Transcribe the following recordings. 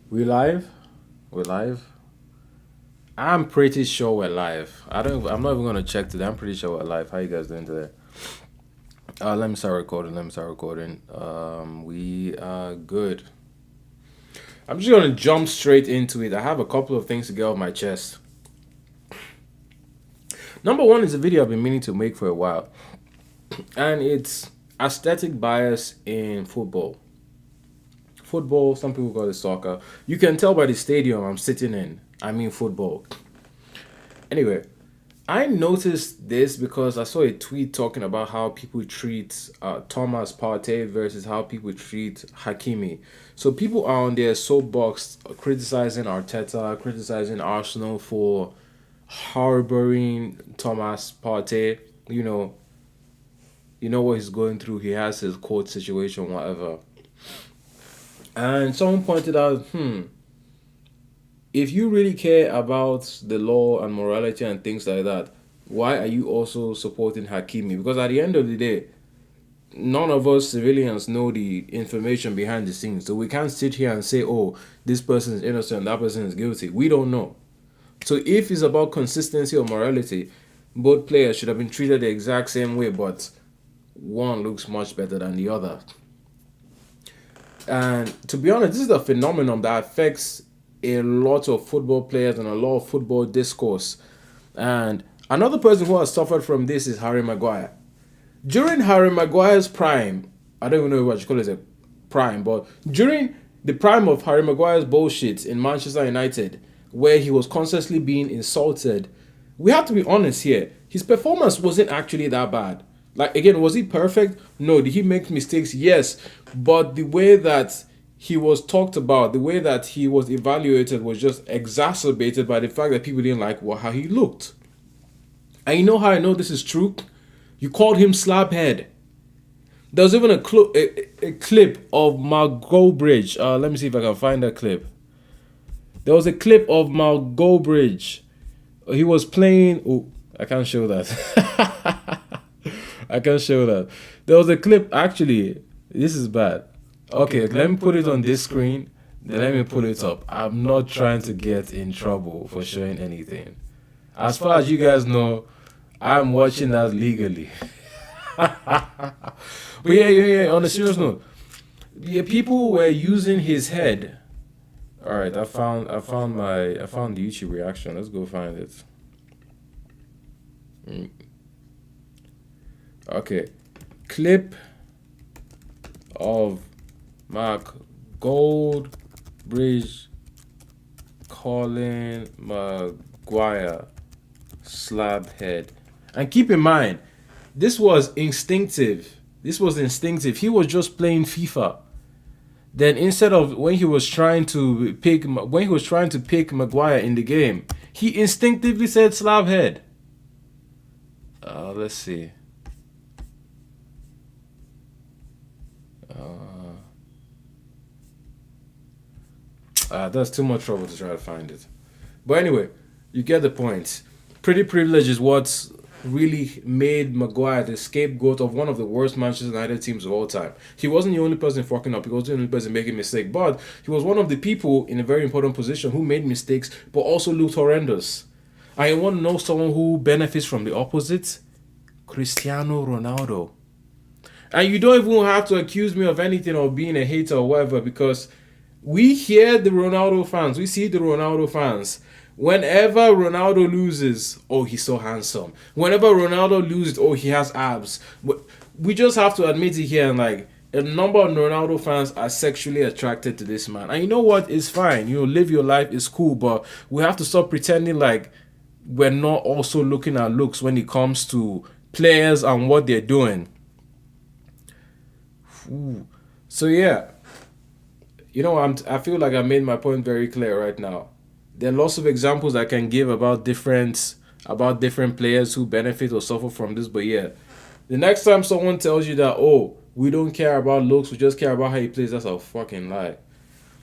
We live? We're live? I'm pretty sure we're live. I'm not even gonna check today. I'm pretty sure we're live. How you guys doing today? Let me start recording. We are good. I'm just gonna jump straight into it. I have a couple of things to get off my chest. Number one is a video I've been meaning to make for a while, and it's aesthetic bias in football. Football, some people call it soccer. You can tell by the stadium I'm sitting in. I mean football. Anyway, I noticed this because I saw a tweet talking about how people treat Thomas Partey versus how people treat Hakimi. So people are on their soapbox criticizing Arteta, criticizing Arsenal for harboring Thomas Partey. You know what he's going through. He has his court situation, whatever. And someone pointed out, if you really care about the law and morality and things like that, why are you also supporting Hakimi? Because at the end of the day, none of us civilians know the information behind the scenes. So we can't sit here and say, oh, this person is innocent, that person is guilty. We don't know. So if it's about consistency or morality, both players should have been treated the exact same way, but one looks much better than the other. And to be honest, this is a phenomenon that affects a lot of football players and a lot of football discourse. And another person who has suffered from this is Harry Maguire. During Harry Maguire's prime, I don't even know what you call it a prime, but during the prime of Harry Maguire's bullshit in Manchester United, where he was constantly being insulted, we have to be honest here. His performance wasn't actually that bad. Like, again, was he perfect? No. Did he make mistakes? Yes. But the way that he was talked about, the way that he was evaluated was just exacerbated by the fact that people didn't like how he looked. And you know how I know this is true? You called him slabhead. There was even a clip of Malgobridge. Let me see if I can find that clip. There was a clip of Malgobridge. He was playing. Oh, I can't show that. I can't show that. There was a clip. Actually, this is bad. Okay, let me put it on this screen. Then let me pull it up. I'm not trying to get in trouble for showing anything. As far as you guys know, I'm watching that legally. But yeah. On a serious note, yeah, people were using his head. All right, I found the YouTube reaction. Let's go find it. Okay, clip of Mark Goldbridge calling Maguire slabhead. And keep in mind, this was instinctive. He was just playing FIFA. Then instead of when he was trying to pick Maguire in the game, he instinctively said slabhead. Let's see. That's too much trouble to try to find it. But anyway, you get the point. Pretty privilege is what's really made Maguire the scapegoat of one of the worst Manchester United teams of all time. He wasn't the only person fucking up. He wasn't the only person making mistakes. But he was one of the people in a very important position who made mistakes but also looked horrendous. I want to know someone who benefits from the opposite. Cristiano Ronaldo. And you don't even have to accuse me of anything or being a hater or whatever, because we hear the Ronaldo fans. We see the Ronaldo fans. Whenever Ronaldo loses, oh, he's so handsome. Whenever Ronaldo loses, oh, he has abs. We just have to admit it here, and like, a number of Ronaldo fans are sexually attracted to this man. And you know what? It's fine. Live your life. It's cool. But we have to stop pretending like we're not also looking at looks when it comes to players and what they're doing. Ooh. So yeah, I feel like I made my point very clear right now. There are lots of examples I can give about different players who benefit or suffer from this. But yeah, the next time someone tells you that, oh, we don't care about looks, we just care about how he plays, that's a fucking lie.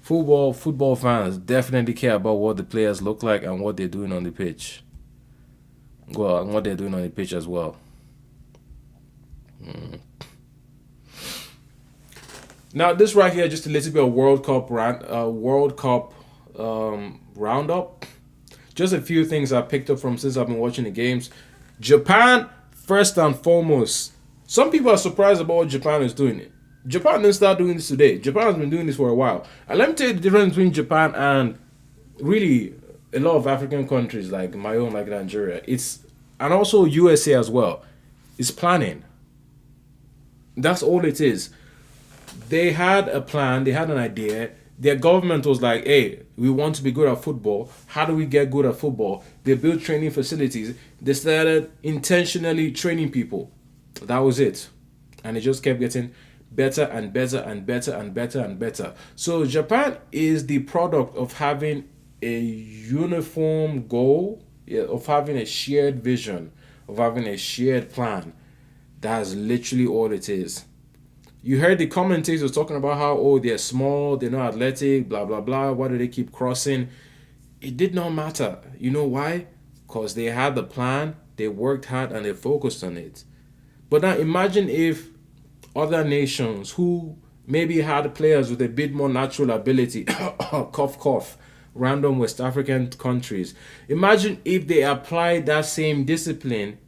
Football fans definitely care about what the players look like and what they're doing on the pitch. Well, and what they're doing on the pitch as well. Now, this right here, just a little bit of World Cup roundup. Just a few things I picked up from since I've been watching the games. Japan, first and foremost. Some people are surprised about what Japan is doing. Japan didn't start doing this today. Japan has been doing this for a while. And let me tell you the difference between Japan and really a lot of African countries like my own, like Nigeria. And also USA as well. It's planning. That's all it is. They had a plan, they had an idea. Their government was like, hey, we want to be good at football. How do we get good at football? They built training facilities. They started intentionally training people. That was it. And it just kept getting better and better and better and better and better. So Japan is the product of having a uniform goal, yeah, of having a shared vision, of having a shared plan. That's literally all it is. You heard the commentators talking about how, oh, they're small, they're not athletic, blah blah blah. Why do they keep crossing? It did not matter. You know why? Because they had the plan, they worked hard, and they focused on it. But now imagine if other nations who maybe had players with a bit more natural ability, cough cough, random West African countries. Imagine if they applied that same discipline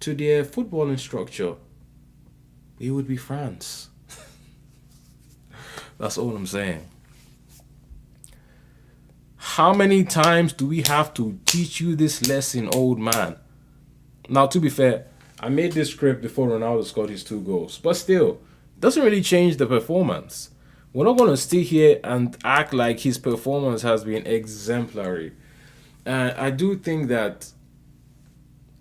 to their footballing structure. It would be France. That's all I'm saying. How many times do we have to teach you this lesson, old man? Now, to be fair, I made this script before Ronaldo scored his 2 goals, but still, doesn't really change the performance. We're not going to stay here and act like his performance has been exemplary. And I do think that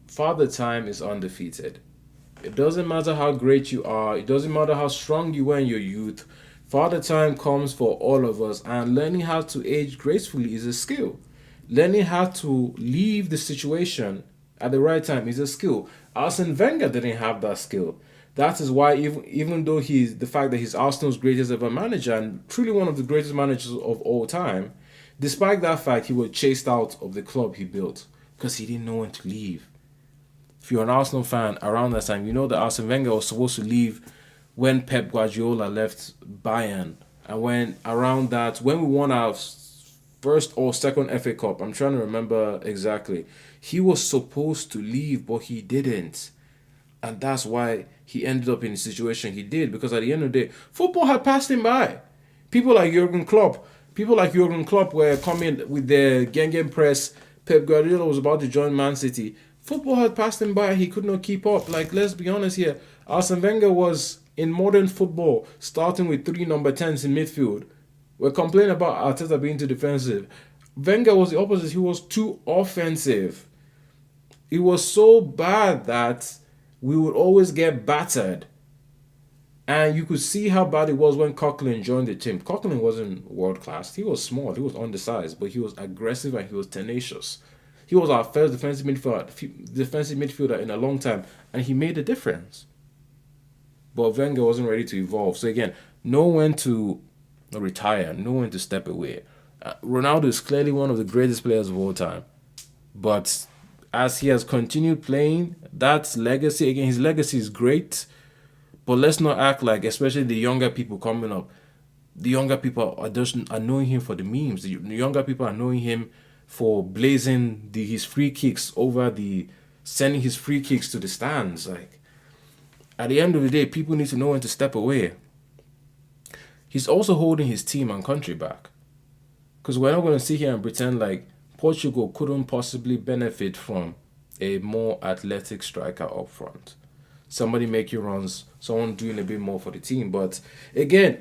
Father Time is undefeated. It doesn't matter how great you are. It doesn't matter how strong you were in your youth. Father Time comes for all of us, and learning how to age gracefully is a skill. Learning how to leave the situation at the right time is a skill. Arsene Wenger didn't have that skill. That is why even though he's the fact that he's Arsenal's greatest ever manager and truly one of the greatest managers of all time, despite that fact, he was chased out of the club he built because he didn't know when to leave. If you're an Arsenal fan around that time, you know that Arsene Wenger was supposed to leave when Pep Guardiola left Bayern. And when we won our first or second FA Cup, I'm trying to remember exactly, he was supposed to leave, but he didn't. And that's why he ended up in the situation he did, because at the end of the day, football had passed him by. People like Jurgen Klopp were coming with their Gengen press. Pep Guardiola was about to join Man City. Football had passed him by. He could not keep up. Like, let's be honest here. Arsene Wenger was in modern football, starting with 3 number 10s in midfield. We're complaining about Arteta being too defensive. Wenger was the opposite. He was too offensive. It was so bad that we would always get battered. And you could see how bad it was when Coquelin joined the team. Coquelin wasn't world class. He was small. He was undersized, but he was aggressive and he was tenacious. He was our first defensive midfielder in a long time, and he made a difference. But Wenger wasn't ready to evolve. So again, know when to retire, know when to step away. Ronaldo is clearly one of the greatest players of all time. But as he has continued playing, that's legacy. Again, his legacy is great. But let's not act like, especially the younger people coming up, the younger people are just knowing him for the memes. The younger people are knowing him for blazing his free kicks sending his free kicks to the stands. Like, at the end of the day, people need to know when to step away. He's also holding his team and country back. Because we're not going to sit here and pretend like Portugal couldn't possibly benefit from a more athletic striker up front. Somebody making runs, someone doing a bit more for the team. But again,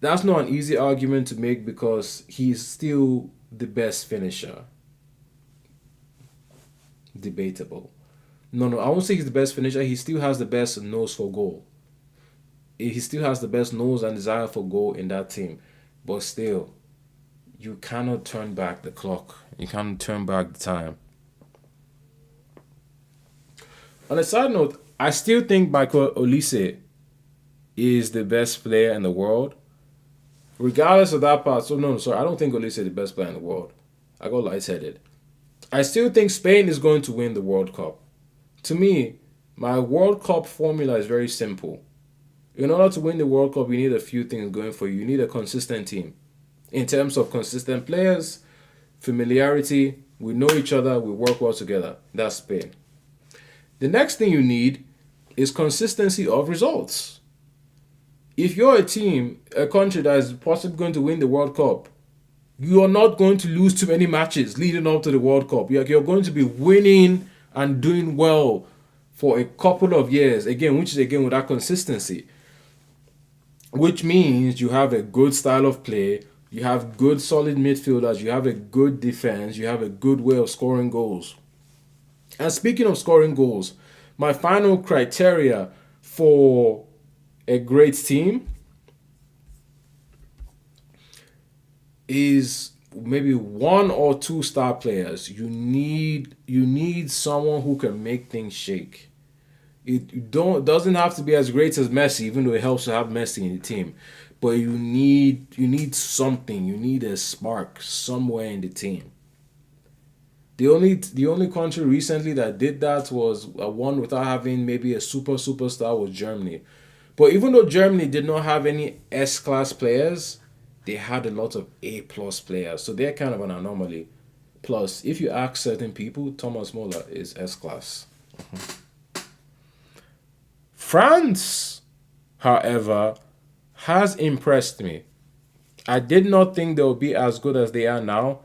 that's not an easy argument to make because he's still the best finisher. Debatable. No, I won't say he's the best finisher. He still has the best nose for goal. He still has the best nose and desire for goal in that team. But still, you cannot turn back the clock. You cannot turn back the time. On a side note, I still think Michael Olise is the best player in the world. Regardless of that part. So, no, sorry. I don't think Olise is the best player in the world. I got lightheaded. I still think Spain is going to win the World Cup. To me, my World Cup formula is very simple. In order to win the World Cup, you need a few things going for you. You need a consistent team. In terms of consistent players, familiarity, we know each other, we work well together. That's Spain. The next thing you need is consistency of results. If you're a team, a country that is possibly going to win the World Cup, you are not going to lose too many matches leading up to the World Cup. You're going to be winning and doing well for a couple of years, again, which is again with that consistency, which means you have a good style of play, you have good solid midfielders, you have a good defense, you have a good way of scoring goals. And speaking of scoring goals, my final criteria for a great team is maybe one or two star players. You need someone who can make things shake. It don't doesn't have to be as great as Messi, even though it helps to have Messi in the team. But you need something. You need a spark somewhere in the team. The only country recently that did that was one without having maybe a superstar was Germany. But even though Germany did not have any S class players, they had a lot of A plus players. So they're kind of an anomaly. Plus, if you ask certain people, Thomas Muller is S class. France, however, has impressed me. I did not think they would be as good as they are now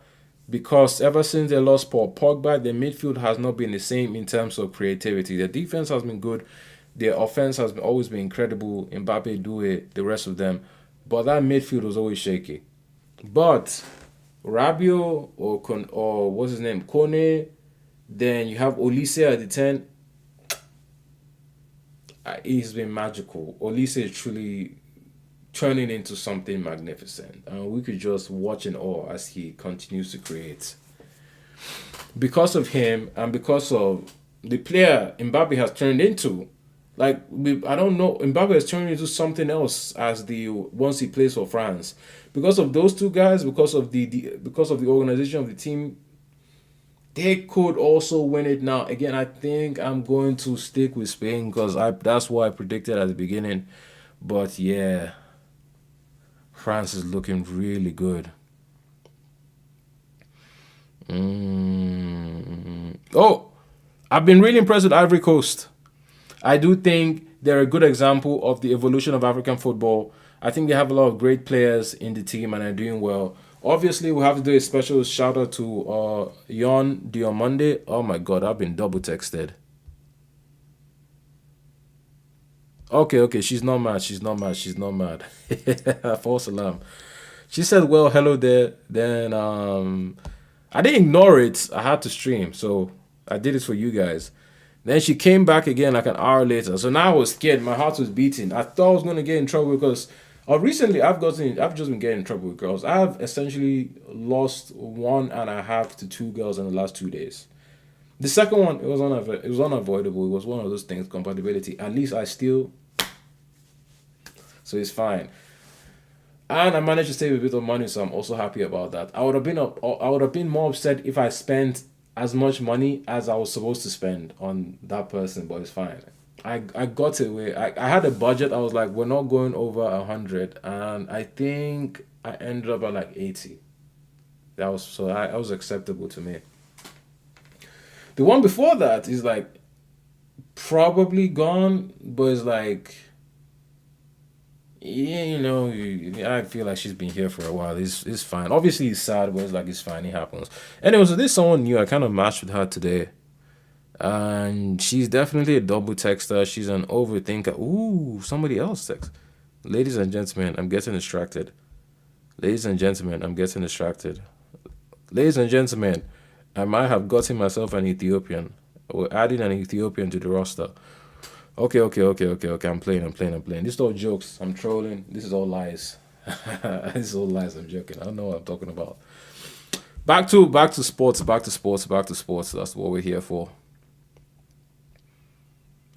because ever since they lost Paul Pogba, their midfield has not been the same in terms of creativity. Their defense has been good. Their offense has always been incredible. Mbappe, Doué, the rest of them. But that midfield was always shaky. But Rabiot or what's his name? Kone, then you have Olise at the 10. He's been magical. Olise is truly turning into something magnificent. And we could just watch in awe as he continues to create. Because of him and because of the player Mbappe has turned into, like I don't know, Mbappe has turned into something else as the once he plays for France. Because of those two guys, because of the organization of the team, they could also win it now. Again, I think I'm going to stick with Spain because I that's what I predicted at the beginning. But yeah, France is looking really good. Oh, I've been really impressed with Ivory Coast. I do think they're a good example of the evolution of African football. I think they have a lot of great players in the team and are doing well. Obviously, we have to do a special shout out to Yon Diomande. Oh my God, I've been double texted. Okay, okay, she's not mad. She's not mad. She's not mad. False alarm. She said, "Well, hello there." Then I didn't ignore it. I had to stream, so I did it for you guys. Then she came back again like an hour later. So now I was scared. My heart was beating. I thought I was gonna get in trouble because recently I've just been getting in trouble with girls. I've essentially lost one and a half to two girls in the last 2 days. The second one it was unavoidable. It was one of those things, compatibility. At least I still so it's fine. And I managed to save a bit of money, so I'm also happy about that. I would have been more upset if I spent as much money as I was supposed to spend on that person, but it's fine. I got it away. I had a budget. I was like, we're not going over 100, and I think I ended up at like 80. That was acceptable to me. The one before that is like probably gone, but it's like yeah, I feel like she's been here for a while. It's fine. Obviously, it's sad, but it's like it's fine. It happens. Anyway, so this someone new. I kind of matched with her today, and she's definitely a double texter. She's an overthinker. Ooh, somebody else text. Ladies and gentlemen, I'm getting distracted. Ladies and gentlemen, I'm getting distracted. Ladies and gentlemen, I might have gotten myself an Ethiopian. We're adding an Ethiopian to the roster. Okay, okay, okay, okay, okay. I'm playing. This is all jokes. I'm trolling. This is all lies. This is all lies. I'm joking. I don't know what I'm talking about. Back to sports. Back to sports. Back to sports. That's what we're here for.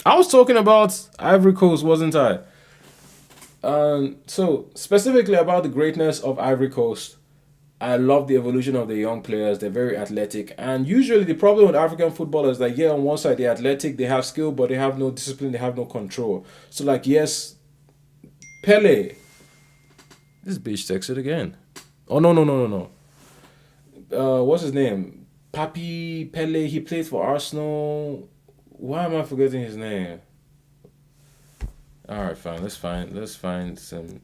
I was talking about Ivory Coast, wasn't I? So specifically about the greatness of Ivory Coast. I love the evolution of the young players. They're very athletic. And usually the problem with African football is that, yeah, on one side they're athletic, they have skill, but they have no discipline, they have no control. So, like, yes, Pele. This bitch texted again. Oh, no, no, no, no, no. What's his name? Papi Pele. He played for Arsenal. Why am I forgetting his name? All right, fine. Let's find some.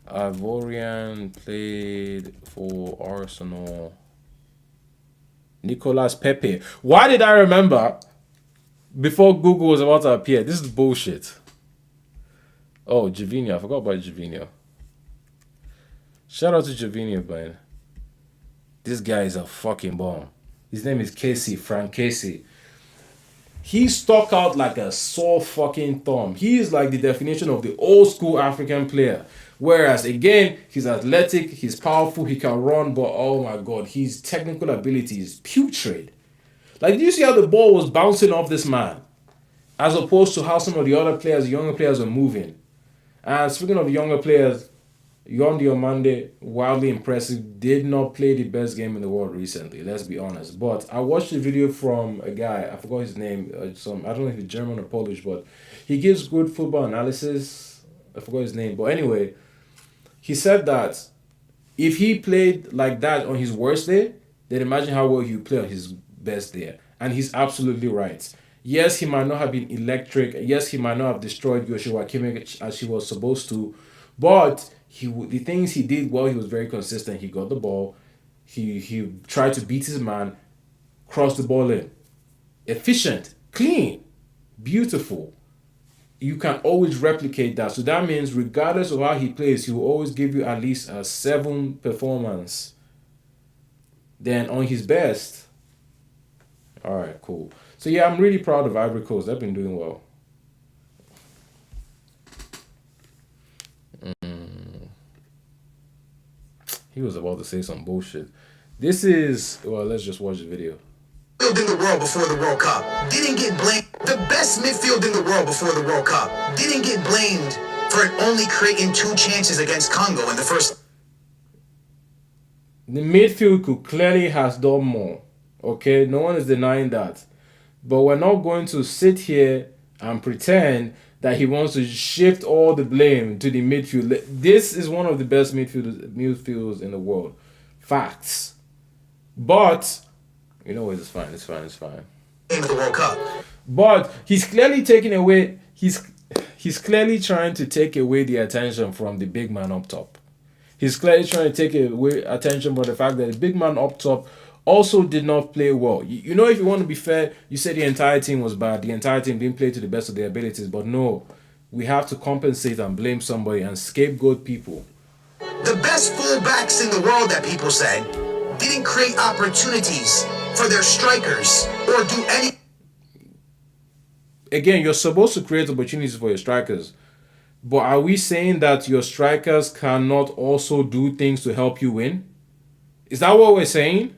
Ivorian played for Arsenal. Nicolas Pepe. Why did I remember before Google was about to appear? This is bullshit. Oh, Javinho. I forgot about Javinho. Shout out to Javinho, man. This guy is a fucking bomb. His name is Casey, Frank Casey. He stuck out like a sore fucking thumb. He is like the definition of the old school African player. Whereas again, he's athletic, he's powerful, he can run, but oh my god, his technical ability is putrid. Like, do you see how the ball was bouncing off this man? As opposed to how some of the other players, younger players, are moving. And speaking of younger players, Yon Diomande, wildly impressive, did not play the best game in the world recently, let's be honest. But I watched a video from a guy, I forgot his name, I don't know if he's German or Polish, but he gives good football analysis. I forgot his name. But anyway, he said that if he played like that on his worst day, then imagine how well he would play on his best day. And he's absolutely right. Yes, he might not have been electric. Yes, he might not have destroyed Joshua Kimmich as he was supposed to. But the things he did well, he was very consistent. He got the ball. He tried to beat his man, cross the ball in. Efficient, clean, beautiful. You can always replicate that. So that means regardless of how he plays, he will always give you at least a 7 performance. Then on his best. Alright, cool. So yeah, I'm really proud of Ivory Coast. They've been doing well. He was about to say some bullshit. This is, well, let's just watch the video. Midfield in the world before the World Cup didn't get blamed. The best midfield in the world before the World Cup didn't get blamed for it only creating 2 chances against Congo in the first. The midfield could clearly has done more. Okay, no one is denying that. But we're not going to sit here and pretend that he wants to shift all the blame to the midfield. This is one of the best midfielders in the world. Facts. But you know what? It's fine. It's fine. It's fine. In the World Cup. But he's clearly taking away. He's clearly trying to take away the attention from the big man up top. He's clearly trying to take away attention from the fact that the big man up top also did not play well. You know, if you want to be fair, you said the entire team was bad. The entire team didn't play to the best of their abilities. But no, we have to compensate and blame somebody and scapegoat people. The best fullbacks in the world, that people said, didn't create opportunities for their strikers or do any. Again, you're supposed to create opportunities for your strikers. But are we saying that your strikers cannot also do things to help you win? Is that what we're saying?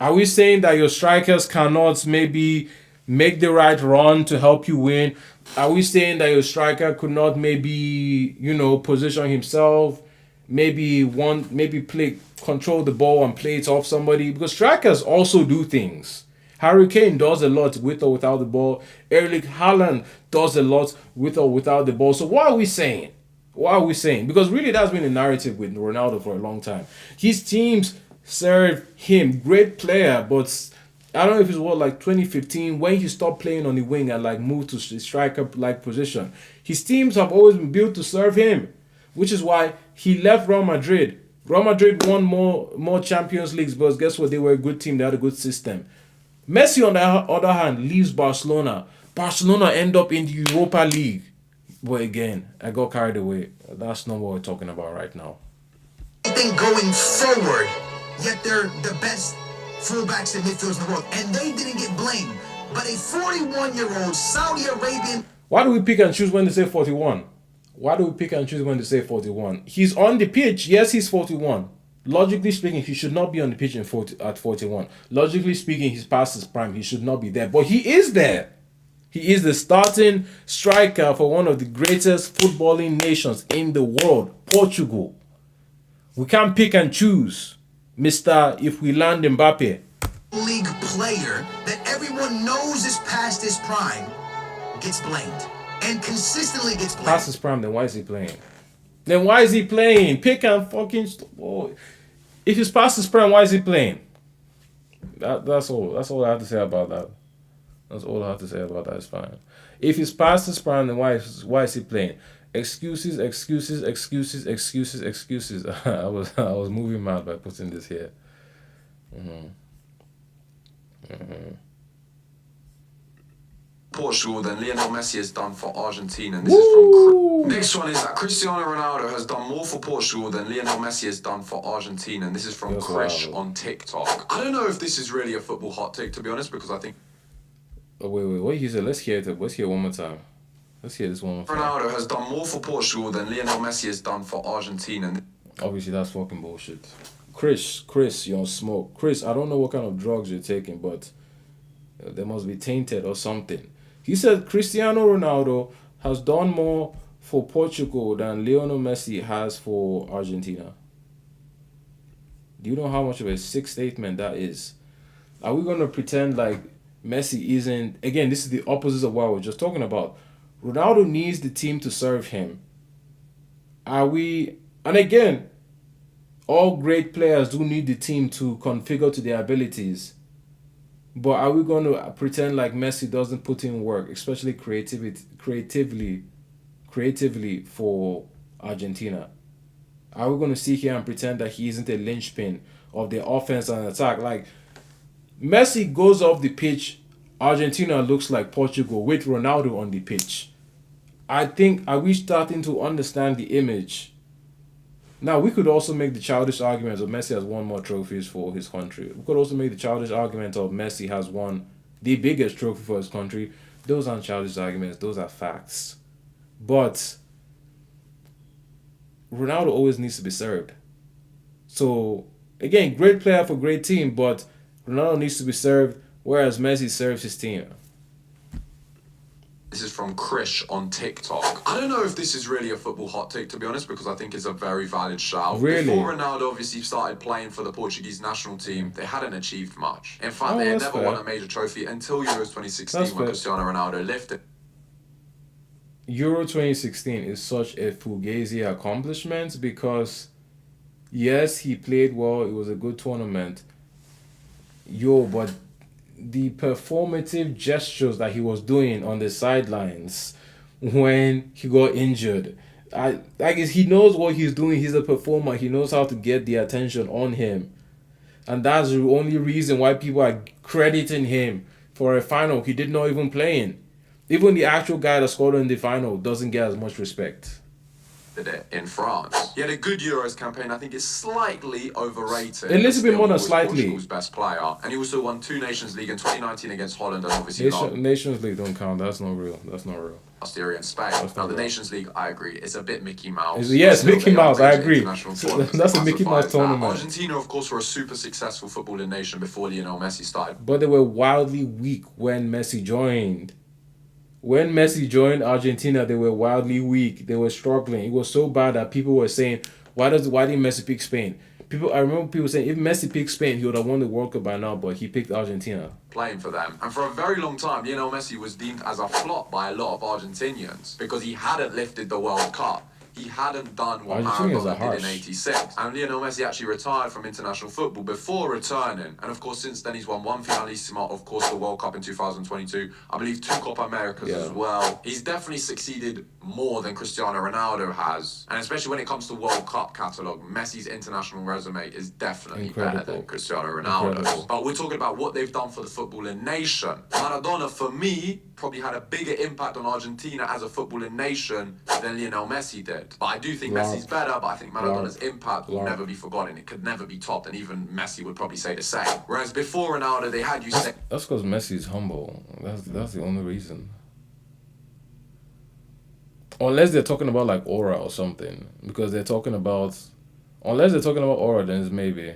Are we saying that your strikers cannot maybe make the right run to help you win? Are we saying that your striker could not maybe, position himself, maybe control the ball and play it off somebody? Because strikers also do things. Harry Kane does a lot with or without the ball. Erling Haaland does a lot with or without the ball. So what are we saying? What are we saying? Because really that's been a narrative with Ronaldo for a long time. His teams serve him, great player, but I don't know if it was like 2015 when he stopped playing on the wing and like moved to the striker like position. His teams have always been built to serve him, which is why he left Real Madrid. Real Madrid won more Champions Leagues, but guess what? They were a good team. They had a good system. Messi, on the other hand, leaves Barcelona. Barcelona end up in the Europa League. But again, I got carried away. That's not what we're talking about right now. Anything going forward, yet they're the best fullbacks and midfielders in the world, and they didn't get blamed. But a 41-year-old Saudi Arabian. Why do we pick and choose when to say 41? Why do we pick and choose when to say 41? He's on the pitch. Yes, he's 41. Logically speaking, he should not be on the pitch at 41. Logically speaking, he's past his prime. He should not be there. But he is there. He is the starting striker for one of the greatest footballing nations in the world, Portugal. We can't pick and choose, Mr. If we land Mbappe. League player that everyone knows is past his prime gets blamed. and consistently gets blamed. Past his prime, then why is he playing? Then why is he playing? Pick and fucking. Oh. If he's past his prime, why is he playing? That's all. That's all I have to say about that. That's all I have to say about that. It's fine. If he's past his prime, then why is he playing? Excuses, excuses, excuses, excuses, excuses. I was moving mad by putting this here. Portugal than Lionel Messi has done for Argentina. And this is from next one is that Cristiano Ronaldo has done more for Portugal than Lionel Messi has done for Argentina. And this is from Krish on TikTok. I don't know if this is really a football hot take, to be honest, because I think Wait, what you said? Let's hear it. Let's hear it one more time. Let's hear this one more time. Ronaldo has done more for Portugal than Lionel Messi has done for Argentina. Obviously, that's fucking bullshit. Chris, you're on smoke. Chris, I don't know what kind of drugs you're taking, but they must be tainted or something. He said Cristiano Ronaldo has done more for Portugal than Lionel Messi has for Argentina. Do you know how much of a sick statement that is? Are we going to pretend like Messi isn't... Again, this is the opposite of what we were just talking about. Ronaldo needs the team to serve him. Are we... And again, all great players do need the team to configure to their abilities. But are we going to pretend like Messi doesn't put in work, especially creatively for Argentina? Are we going to sit here and pretend that he isn't a linchpin of the offense and attack? Like, Messi goes off the pitch, Argentina looks like Portugal with Ronaldo on the pitch. I think, are we starting to understand the image? Now, we could also make the childish argument of Messi has won more trophies for his country. We could also make the childish argument of Messi has won the biggest trophy for his country. Those aren't childish arguments. Those are facts. But Ronaldo always needs to be served. So, again, great player for great team, but Ronaldo needs to be served, whereas Messi serves his team. This is from Krish on TikTok. I don't know if this is really a football hot take, to be honest, because I think it's a very valid shout. Really? Before Ronaldo obviously started playing for the Portuguese national team, they hadn't achieved much. In fact, they had never won a major trophy until Euros 2016 when Cristiano Ronaldo lifted. Euro 2016 is such a fugazi accomplishment because, yes, he played well. It was a good tournament. But the performative gestures that he was doing on the sidelines when he got injured, I guess he knows what he's doing. He's a performer. He knows how to get the attention on him. And that's the only reason why people are crediting him for a final he did not even play in. Even the actual guy that scored in the final doesn't get as much respect. It in France. He had a good Euros campaign. I think it's slightly overrated. A little bit more than slightly. Portugal's best player, and he also won 2 Nations League in 2019 against Holland, and obviously Nations League don't count. That's not real. last year in Spain. Now the Nations League, I agree, it's a bit Mickey Mouse. Yes, Mickey Mouse. I agree. That's a Mickey Mouse tournament. Argentina, of course, were a super successful footballing nation before Lionel Messi started. But they were wildly weak when Messi joined. When Messi joined Argentina, they were wildly weak. They were struggling. It was so bad that people were saying, why didn't Messi pick Spain? I remember people saying, if Messi picked Spain, he would have won the World Cup by now, but he picked Argentina. Playing for them. And for a very long time, Lionel Messi was deemed as a flop by a lot of Argentinians because he hadn't lifted the World Cup. He hadn't done what Maradona did in '86. And Lionel Messi actually retired from international football before returning. And of course, since then, he's won 1 Finalissima, of course, the World Cup in 2022. I believe 2 Copa Americas as well. He's definitely succeeded more than Cristiano Ronaldo has. And especially when it comes to World Cup catalogue, Messi's international resume is definitely better than Cristiano Ronaldo's. But we're talking about what they've done for the footballing nation. Maradona, for me, probably had a bigger impact on Argentina as a footballing nation than Lionel Messi did. But I do think Messi's better, but I think Maradona's impact will never be forgotten. It could never be topped, and even Messi would probably say the same. Whereas before Ronaldo, they had you say... That's because Messi's humble. That's the only reason. Unless they're talking about like aura or something. Because they're talking about... Unless they're talking about aura, then it's maybe...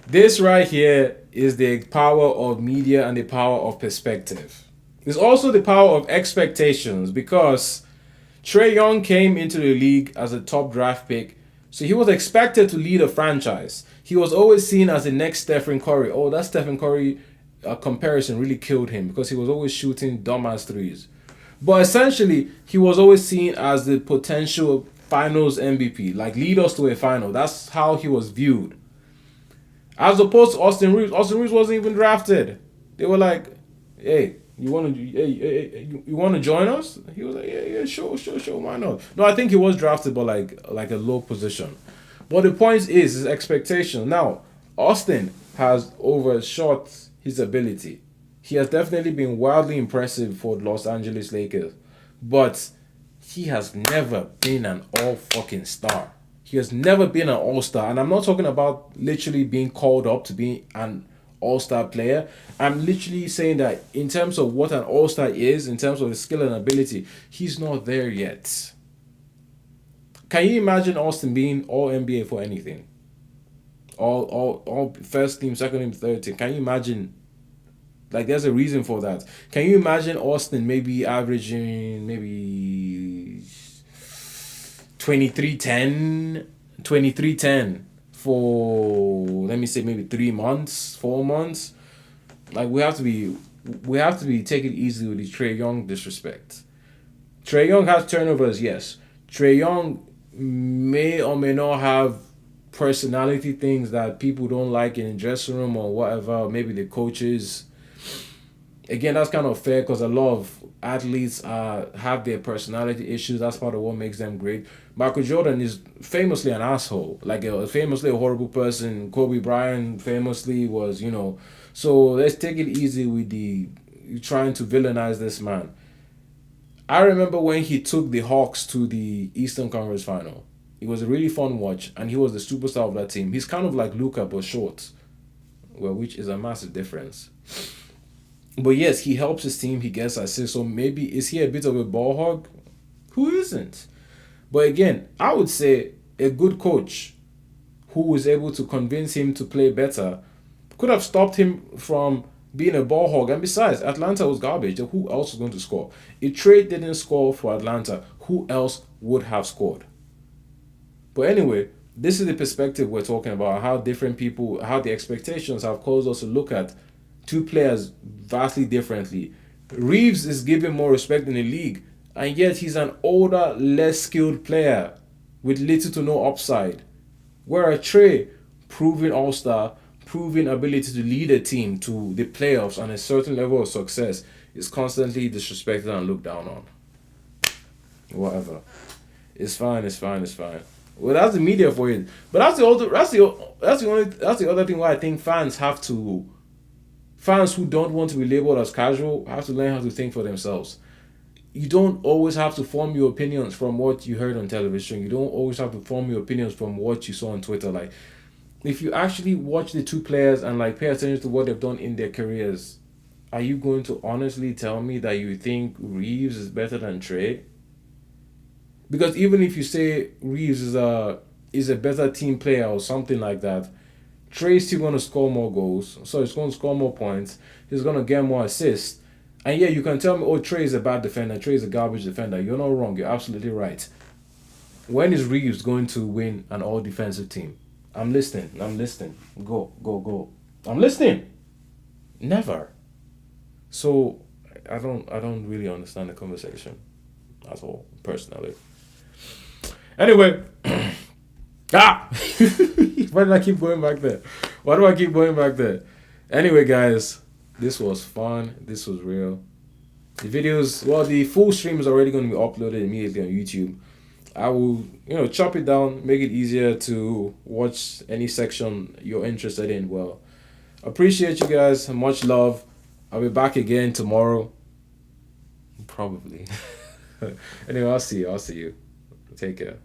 This right here is the power of media and the power of perspective. It's also the power of expectations because Tre Young came into the league as a top draft pick, so he was expected to lead a franchise. he was always seen as the next Stephen Curry. Oh, that Stephen Curry comparison really killed him because he was always shooting dumbass threes. But essentially, he was always seen as the potential finals MVP, like lead us to a final. That's how he was viewed. As opposed to Austin Reeves. Austin Reeves wasn't even drafted. They were like, "Hey, you want to join us?" He was like, "Yeah, sure, why not?" No, I think he was drafted, but like a low position. But the point is his expectation. Now, Austin has overshot his ability. He has definitely been wildly impressive for the Los Angeles Lakers, but he has never been an all fucking star. He has never been an all-star, and I'm not talking about literally being called up to be an all-star player. I'm literally saying that in terms of what an all-star is, in terms of his skill and ability, he's not there yet. Can you imagine Austin being all NBA for anything? All first team, second team, third team. Can you imagine? Like, there's a reason for that. Can you imagine Austin maybe averaging maybe 23-10 for, let me say, maybe 3 months, 4 months? Like, we have to be taking it easy with the Tre Young disrespect. Tre Young has turnovers, yes. Tre Young may or may not have personality things that people don't like in the dressing room or whatever. Maybe the coaches. Again, that's kind of fair because a lot of athletes have their personality issues. That's part of what makes them great. Michael Jordan is famously an asshole, like famously a horrible person. Kobe Bryant famously was, So let's take it easy with the trying to villainize this man. I remember when he took the Hawks to the Eastern Conference Final. It was a really fun watch, and he was the superstar of that team. He's kind of like Luka, but short, well, which is a massive difference. But yes, he helps his team. He gets assists. So maybe is he a bit of a ball hog? Who isn't? But again, I would say a good coach who was able to convince him to play better could have stopped him from being a ball hog. And besides, Atlanta was garbage. Who else was going to score? If Trey didn't score for Atlanta, who else would have scored? But anyway, this is the perspective we're talking about. How different people, how the expectations have caused us to look at two players vastly differently. Reeves is given more respect in the league, and yet he's an older, less skilled player with little to no upside. Whereas Trey, proven all-star, proven ability to lead a team to the playoffs and a certain level of success, is constantly disrespected and looked down on. Whatever. It's fine. Well, that's the media for you. But that's the other thing why I think fans who don't want to be labeled as casual have to learn how to think for themselves. You don't always have to form your opinions from what you heard on television. You don't always have to form your opinions from what you saw on Twitter. Like, if you actually watch the two players and pay attention to what they've done in their careers, are you going to honestly tell me that you think Reeves is better than Trey? Because even if you say Reeves is a better team player or something like that, Trey's still going to score more goals, so he's going to score more points. He's going to get more assists. And yeah, you can tell me, oh, Trey is a bad defender. Trey is a garbage defender. You're not wrong. You're absolutely right. When is Reeves going to win an all-defensive team? I'm listening. Go. I'm listening. Never. So I don't really understand the conversation at all, personally. Anyway. Why did I keep going back there? Why do I keep going back there? Anyway, guys, this was fun. This was real. The videos, the full stream is already going to be uploaded immediately on YouTube. I will, chop it down, make it easier to watch any section you're interested in. Well, appreciate you guys. Much love. I'll be back again tomorrow. Probably. Anyway, I'll see you. Take care.